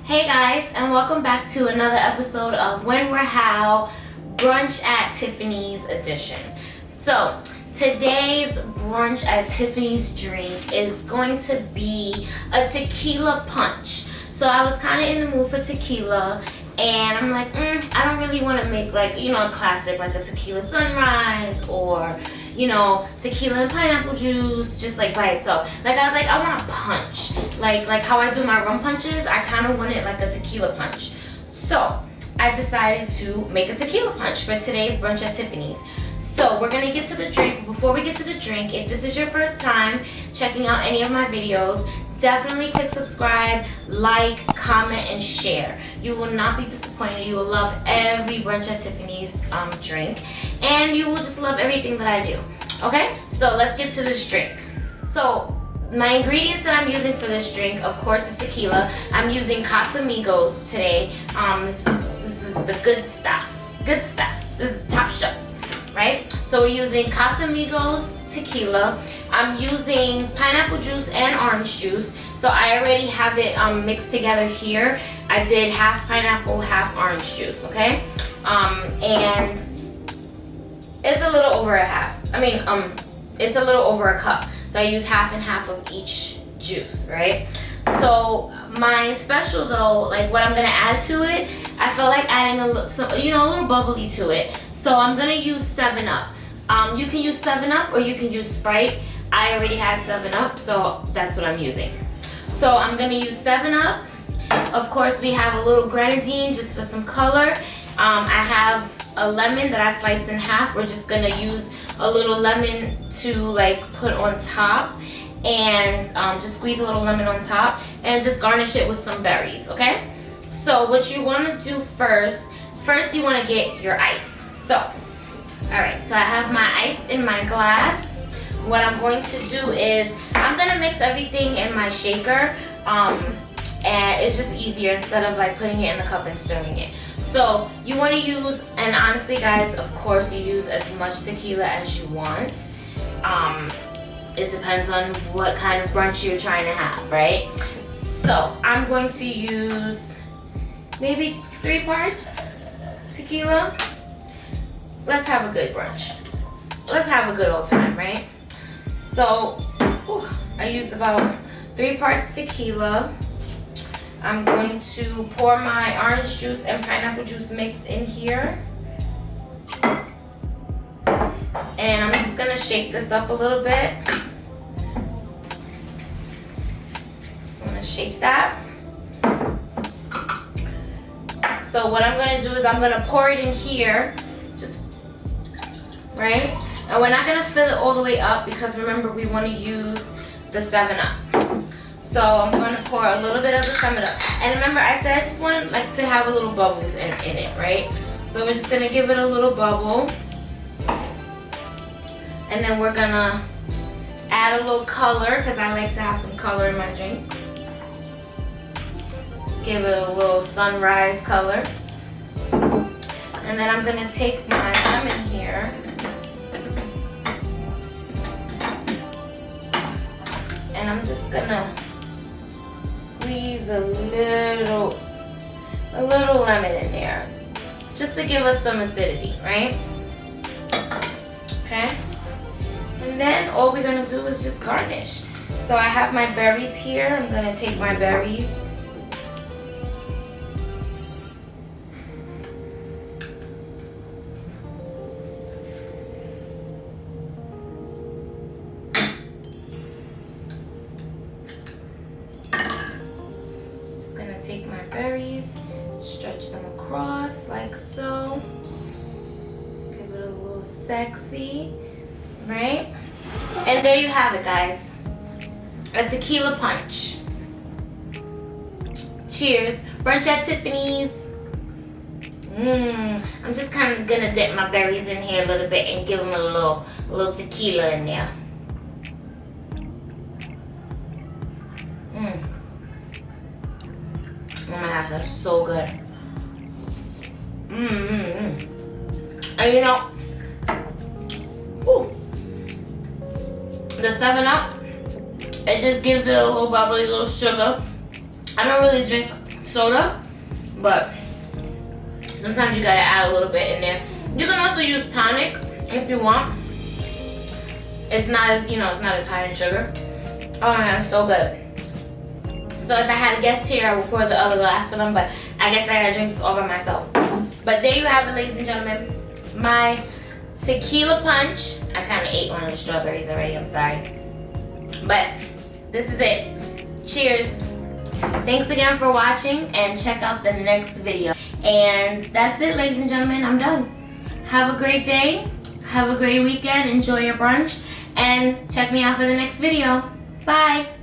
Hey guys, and welcome back to another episode of When We're How Brunch at Tiffany's edition. So today's brunch at Tiffany's drink is going to be a tequila punch. So I was kind of in the mood for tequila, and I'm like, I don't really want to make like, a classic like a tequila sunrise or, tequila and pineapple juice just like by itself. Like I was like, I want a punch. Like how I do my rum punches, I kind of wanted like a tequila punch. So I decided to make a tequila punch for today's brunch at Tiffany's. So we're gonna get to the drink. Before we get to the drink, if this is your first time checking out any of my videos, definitely click subscribe, like, comment, and share. You will not be disappointed. You will love every Brunch at Tiffany's drink, and you will just love everything that I do. Okay, so let's get to this drink. So my ingredients that I'm using for this drink, of course, is tequila. I'm using Casamigos today. This is the good stuff. Good stuff. This is top shelf, right? So we're using Casamigos tequila. I'm using pineapple juice and orange juice. So I already have it mixed together here. I did half pineapple, half orange juice, okay? And it's a little over a half. It's a little over a cup. So I use half and half of each juice, right? So my special though, like what I'm gonna add to it, I felt like adding a little bubbly to it. So I'm gonna use 7-Up. You can use 7-Up or you can use Sprite. I already had 7-Up, so that's what I'm using. So I'm gonna use 7-Up. Of course, we have a little Grenadine just for some color. I have a lemon that I sliced in half. We're just gonna use a little lemon to like put on top, and just squeeze a little lemon on top and just garnish it with some berries, okay? So what you wanna do first you wanna get your ice. So, all right, so I have my ice in my glass. What I'm going to do is I'm gonna mix everything in my shaker, and it's just easier instead of like putting it in the cup and stirring it. So you want to use, and honestly guys, of course you use as much tequila as you want. It depends on what kind of brunch you're trying to have, right? So I'm going to use maybe 3 parts tequila. Let's have a good brunch. Let's have a good old time, right? So I used about 3 parts tequila. I'm going to pour my orange juice and pineapple juice mix in here. And I'm just gonna shake this up a little bit. Just wanna shake that. So what I'm gonna do is I'm gonna pour it in here, just, right? And we're not gonna fill it all the way up because remember we wanna use the 7-Up. So I'm gonna pour a little bit of the 7-Up. And remember I said I just want like to have a little bubbles in it, right? So we're just gonna give it a little bubble. And then we're gonna add a little color because I like to have some color in my drinks. Give it a little sunrise color. And then I'm gonna take my lemon here. And I'm just gonna squeeze a little lemon in there, just to give us some acidity, right? Okay. And then all we're gonna do is just garnish. So I have my berries here. I'm gonna take my berries. Take my berries, stretch them across like so. Give it a little sexy, right? And there you have it, guys. A tequila punch. Cheers. Brunch at Tiffany's. I'm just kind of gonna dip my berries in here a little bit and give them a little tequila in there. Oh my gosh, that's so good. And the 7-Up, it just gives it a little bubbly, little sugar. I don't really drink soda, but sometimes you gotta add a little bit in there. You can also use tonic if you want. It's not as, you know, it's not as high in sugar. Oh my god, it's so good. So if I had a guest here, I would pour the other glass for them, but I guess I gotta drink this all by myself. But there you have it, ladies and gentlemen. My Tequila Punch. I kind of ate one of the strawberries already, I'm sorry. But this is it. Cheers. Thanks again for watching, and check out the next video. And that's it, ladies and gentlemen, I'm done. Have a great day. Have a great weekend. Enjoy your brunch. And check me out for the next video. Bye.